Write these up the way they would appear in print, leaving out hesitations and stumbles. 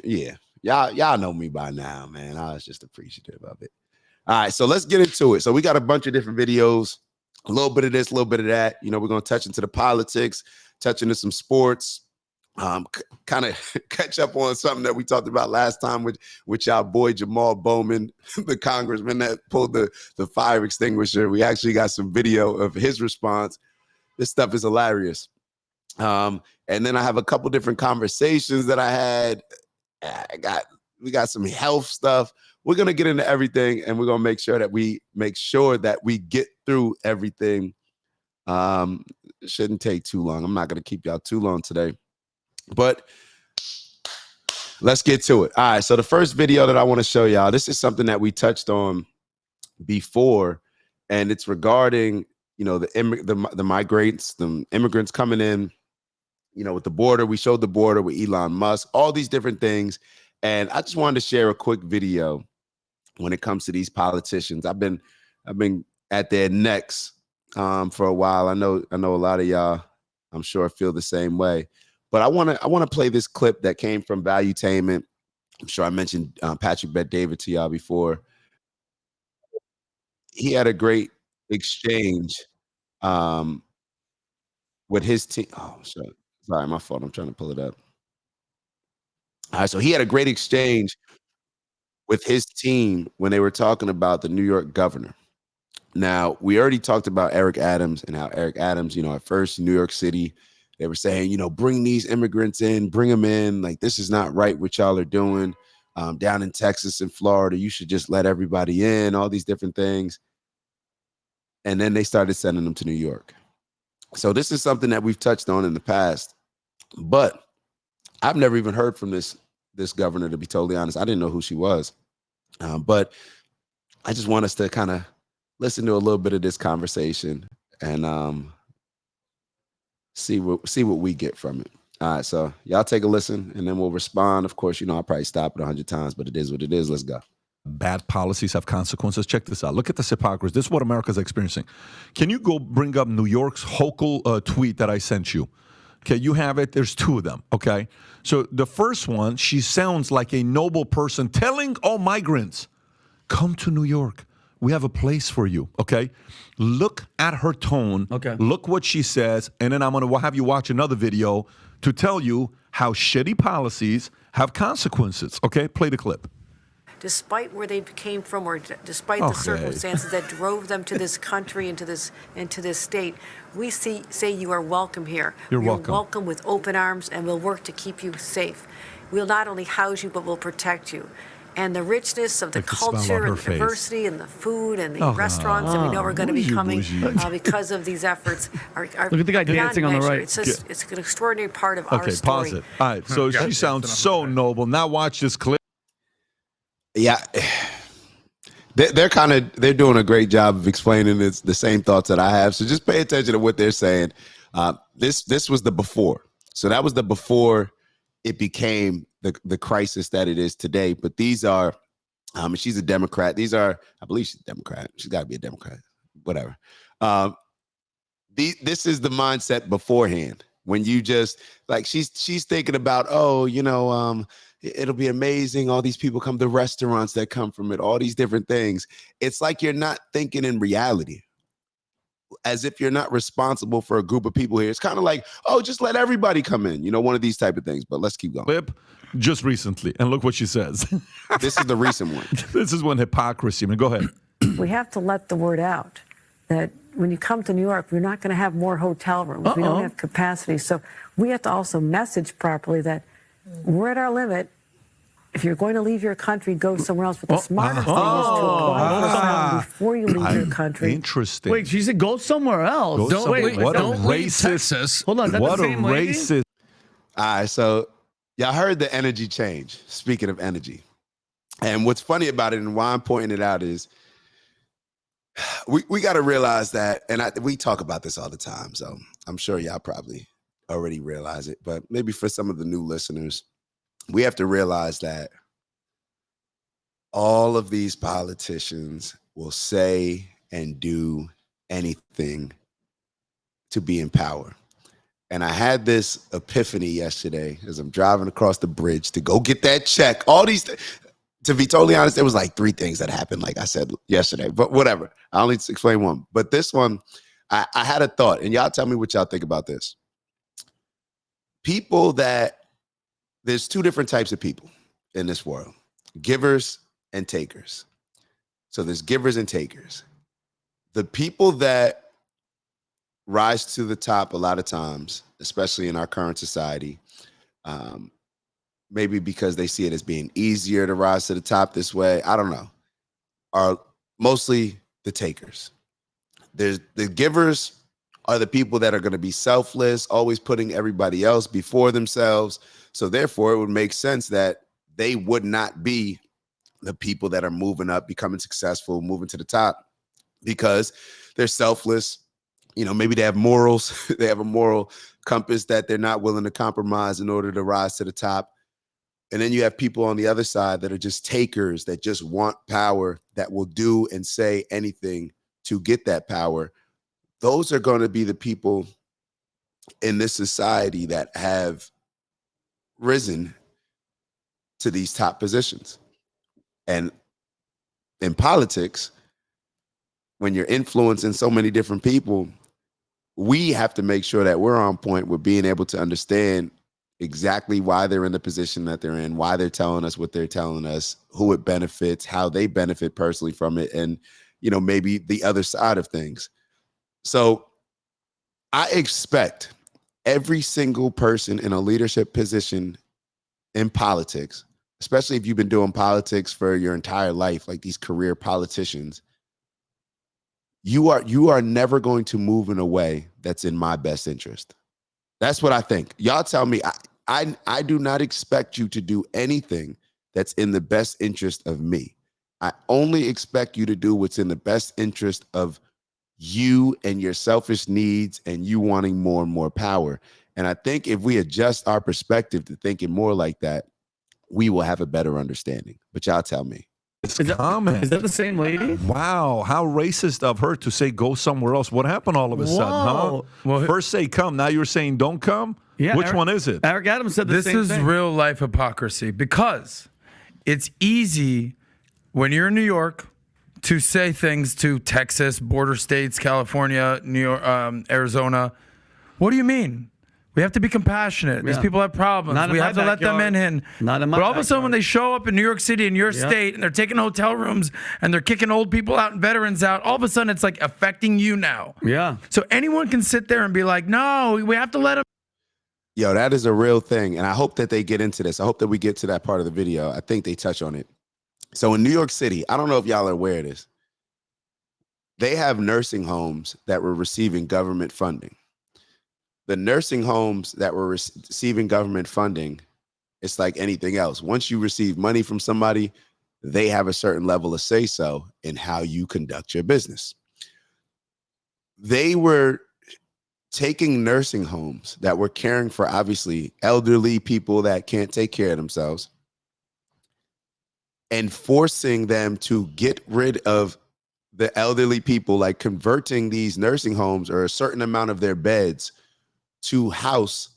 Yeah, y'all know me by now, man. I was just appreciative of it. All right, so let's get into it. So we got a bunch of different videos, a little bit of this, a little bit of that. You know, we're gonna touch into the politics, touch into some sports, kind of catch up on something that we talked about last time with y'all boy Jamal Bowman, the congressman that pulled the fire extinguisher. We actually got some video of his response. This stuff is hilarious. And then I have a couple different conversations that I had. We got some health stuff. We're gonna get into everything, and we're gonna make sure that we get through everything. It shouldn't take too long. I'm not gonna keep y'all too long today, but let's get to it. All right. So the first video that I want to show y'all, this is something that we touched on before, and it's regarding, you know, the migrants, the immigrants coming in, you know, with the border. We showed the border with Elon Musk, all these different things. And I just wanted to share a quick video when it comes to these politicians. I've been at their necks for a while. I know a lot of y'all, I'm sure, feel the same way. But I want to play this clip that came from Valuetainment. I'm sure I mentioned Patrick Bet-David to y'all before. He had a great exchange with his team. Oh, sorry, my fault. I'm trying to pull it up. All right, so he had a great exchange with his team when they were talking about the New York governor. Now, we already talked about Eric Adams and how Eric Adams, you know, at first New York City, they were saying, you know, bring these immigrants in, bring them in. Like, this is not right what y'all are doing. Down in Texas and Florida, you should just let everybody in, all these different things. And then they started sending them to New York. So this is something that we've touched on in the past, but I've never even heard from this governor, to be totally honest. I didn't know who she was. But I just want us to kind of listen to a little bit of this conversation and see what we get from it. All right, so y'all take a listen, and then we'll respond. Of course, you know, I'll probably stop it 100 times, but it is what it is. Let's go. Bad policies have consequences. Check this out. Look at this hypocrisy. This is what America's experiencing. Can you go bring up New York's Hochul tweet that I sent you? Okay, you have it. There's two of them, okay? So the first one, she sounds like a noble person telling all migrants, come to New York. We have a place for you, okay? Look at her tone. Okay. Look what she says, and then I'm going to have you watch another video to tell you how shitty policies have consequences, okay? Play the clip. Despite where they came from, or despite the circumstances that drove them to this country and to this state, we say you are welcome here. You're welcome with open arms, and we'll work to keep you safe. We'll not only house you, but we'll protect you. And the richness of the culture and the diversity and the food and the restaurants that we know are going to be coming because of these efforts are look at the guy dancing on the right. It's an extraordinary part of our story. Pause it. All right, so she sounds so noble. Now watch this clip. Yeah, they're doing a great job of explaining the same thoughts that I have. So just pay attention to what they're saying. This was the before. So that was the before it became the crisis that it is today. But these are, she's a Democrat. These are, I believe she's a Democrat. She's got to be a Democrat. Whatever. This is the mindset beforehand. When you just like she's thinking about, oh, you know, it'll be amazing. All these people come, the restaurants that come from it, all these different things. It's like you're not thinking in reality, as if you're not responsible for a group of people here. It's kind of like, oh, just let everybody come in, you know, one of these type of things. But let's keep going. Clip just recently, and look what she says. This is the recent one. This is when hypocrisy. I mean, go ahead. We have to let the word out that when you come to New York, we're not going to have more hotel rooms. We don't have capacity. So we have to also message properly that we're at our limit. If you're going to leave your country, go somewhere else. But the smarter thing is to apply for asylum before you leave your country. Interesting. Wait, she said go somewhere else. What a racist. Hold on, what a racist. All right, so y'all heard the energy change. Speaking of energy. And what's funny about it and why I'm pointing it out is we got to realize that, and we talk about this all the time, so I'm sure y'all probably already realize it, but maybe for some of the new listeners, we have to realize that all of these politicians will say and do anything to be in power. And I had this epiphany yesterday as I'm driving across the bridge to go get that check. All these, to be totally honest, there was like 3 things that happened, like I said yesterday, but whatever. I only explain one. But this one, I had a thought, and y'all tell me what y'all think about this. There's 2 different types of people in this world, givers and takers. So there's givers and takers. The people that rise to the top a lot of times, especially in our current society, maybe because they see it as being easier to rise to the top this way, I don't know, are mostly the takers. There's the givers are the people that are going to be selfless, always putting everybody else before themselves. So therefore, it would make sense that they would not be the people that are moving up, becoming successful, moving to the top, because they're selfless. You know, maybe they have morals. They have a moral compass that they're not willing to compromise in order to rise to the top. And then you have people on the other side that are just takers, that just want power, that will do and say anything to get that power. Those are going to be the people in this society that have risen to these top positions. And in politics, when you're influencing so many different people, we have to make sure that we're on point with being able to understand exactly why they're in the position that they're in, why they're telling us what they're telling us, who it benefits, how they benefit personally from it, and, you know, maybe the other side of things. So I expect every single person in a leadership position in politics, especially if you've been doing politics for your entire life, like these career politicians, you are never going to move in a way that's in my best interest. That's what I think. Y'all tell me, I do not expect you to do anything that's in the best interest of me. I only expect you to do what's in the best interest of you and your selfish needs and you wanting more and more power. And I think if we adjust our perspective to thinking more like that, we will have a better understanding. But y'all tell me. It's common. Is that the same lady? Wow, how racist of her to say go somewhere else. What happened all of a sudden, huh? Well, first say come, now you're saying don't come? Yeah, Which one is it? Eric Adams said the same thing. This is real life hypocrisy, because it's easy when you're in New York to say things to Texas, border states, California, New York, Arizona. What do you mean? We have to be compassionate. These people have problems. Not in We my have to let them in. Not in my But all of a sudden, backyard. when they show up in New York City, in your state, and they're taking hotel rooms and they're kicking old people out and veterans out, all of a sudden it's like affecting you now. Yeah. So anyone can sit there and be like, no, we have to let them. Yo, that is a real thing. And I hope that they get into this. I hope that we get to that part of the video. I think they touch on it. So in New York City, I don't know if y'all are aware of this, they have nursing homes that were receiving government funding. The nursing homes that were receiving government funding, it's like anything else. Once you receive money from somebody, they have a certain level of say-so in how you conduct your business. They were taking nursing homes that were caring for, obviously, elderly people that can't take care of themselves and forcing them to get rid of the elderly people, like converting these nursing homes or a certain amount of their beds to house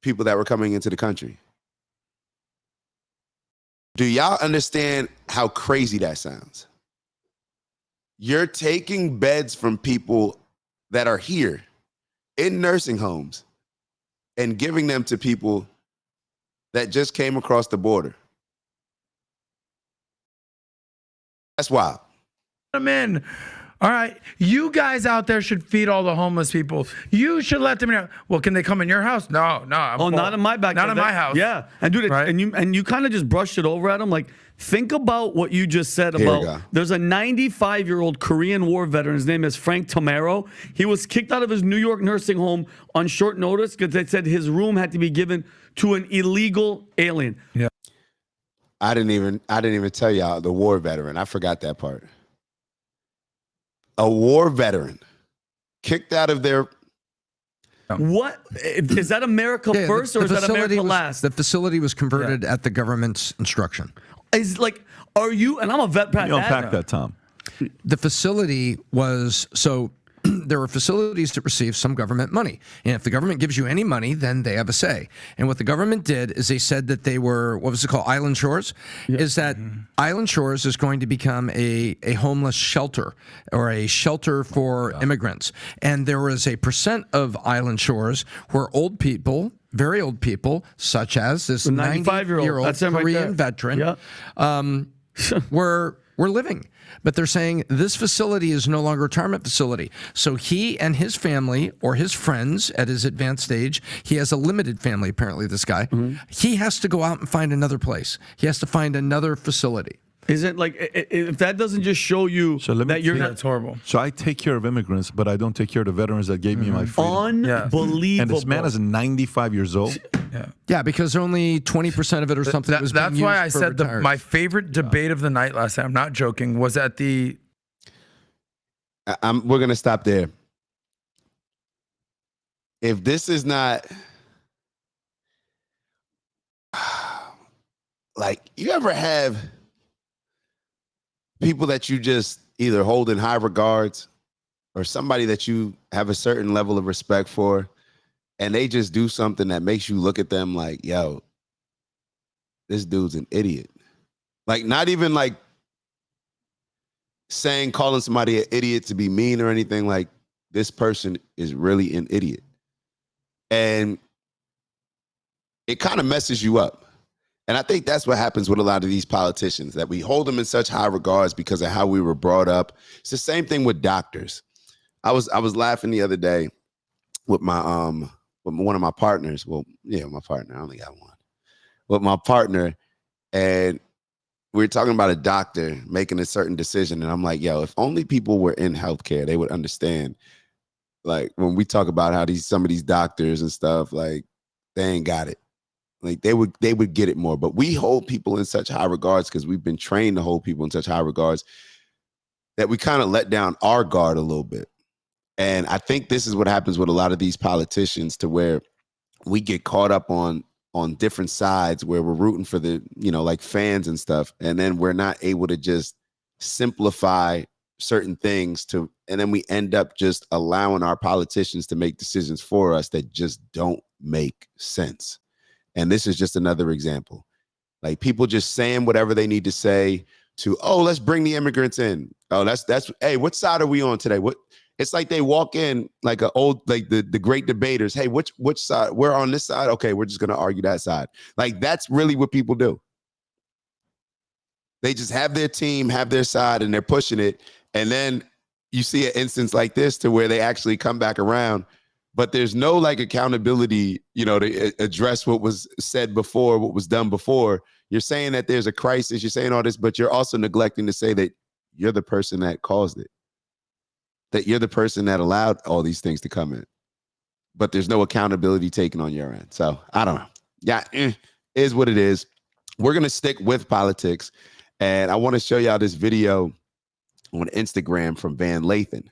people that were coming into the country. Do y'all understand how crazy that sounds? You're taking beds from people that are here in nursing homes and giving them to people that just came across the border. That's wild. Them in. All right, you guys out there should feed all the homeless people. You should let them in. Well, can they come in your house? No. I'm full. Not in my backyard. Not in my house. Yeah, and dude, Right? and you kind of just brushed it over at him. Like, think about what you just said Here we about. go. There's a 95-year-old Korean War veteran. His name is Frank Tomero. He was kicked out of his New York nursing home on short notice because they said his room had to be given to an illegal alien. Yeah. I didn't even tell y'all the war veteran. I forgot that part. A war veteran kicked out of their. What is that? America first, or is that America last? The facility was converted at the government's instruction. Is like, are you? And I'm a vet. You unpack that, Tom. The facility was, so there are facilities that receive some government money. And if the government gives you any money, then they have a say. And what the government did is they said that they were, what was it called, Island Shores? Is that Island Shores is going to become a homeless shelter or a shelter for immigrants. And there was a percent of Island Shores where old people, very old people, such as this 95-year-old Korean veteran, were living. But they're saying this facility is no longer a retirement facility. So he and his family or his friends at his advanced age, he has a limited family, apparently, this guy. He has to go out and find another place. He has to find another facility. Is it like, if that doesn't just show you that you're not... It's horrible. So I take care of immigrants, but I don't take care of the veterans that gave me my freedom. Unbelievable. And this man is 95 years old. Yeah, because only 20% of it or something was being That's used why I for said my favorite debate of the night last night, I'm not joking, was at the... We're going to stop there. If this is not... Like, you ever have people that you just either hold in high regards or somebody that you have a certain level of respect for, and they just do something that makes you look at them like, yo, this dude's an idiot. Like, not even like calling somebody an idiot to be mean or anything. Like, this person is really an idiot. And it kind of messes you up. And I think that's what happens with a lot of these politicians, that we hold them in such high regards because of how we were brought up. It's the same thing with doctors. I was laughing the other day with my with one of my partners. Well, yeah, my partner. I only got one. With my partner, and we were talking about a doctor making a certain decision, and I'm like, yo, if only people were in healthcare, they would understand. Like, when we talk about how some of these doctors and stuff, like, they ain't got it. Like, they would get it more. But we hold people in such high regards because we've been trained to hold people in such high regards that we kind of let down our guard a little bit. And I think this is what happens with a lot of these politicians, to where we get caught up on different sides where we're rooting for the, like fans and stuff. And then we're not able to just simplify certain things and then we end up just allowing our politicians to make decisions for us that just don't make sense. And this is just another example. Like, people just saying whatever they need to say to, oh, let's bring the immigrants in. Oh, that's hey, what side are we on today? It's like they walk in like the great debaters. Hey, which side? We're on this side. Okay, we're just gonna argue that side. Like, that's really what people do. They just have their team, have their side, and they're pushing it. And then you see an instance like this to where they actually come back around. But there's no like accountability, to address what was said before, what was done before. You're saying that there's a crisis, you're saying all this, but you're also neglecting to say that you're the person that caused it, that you're the person that allowed all these things to come in. But there's no accountability taken on your end. So I don't know. Yeah, is what it is. We're going to stick with politics. And I want to show y'all this video on Instagram from Van Lathan.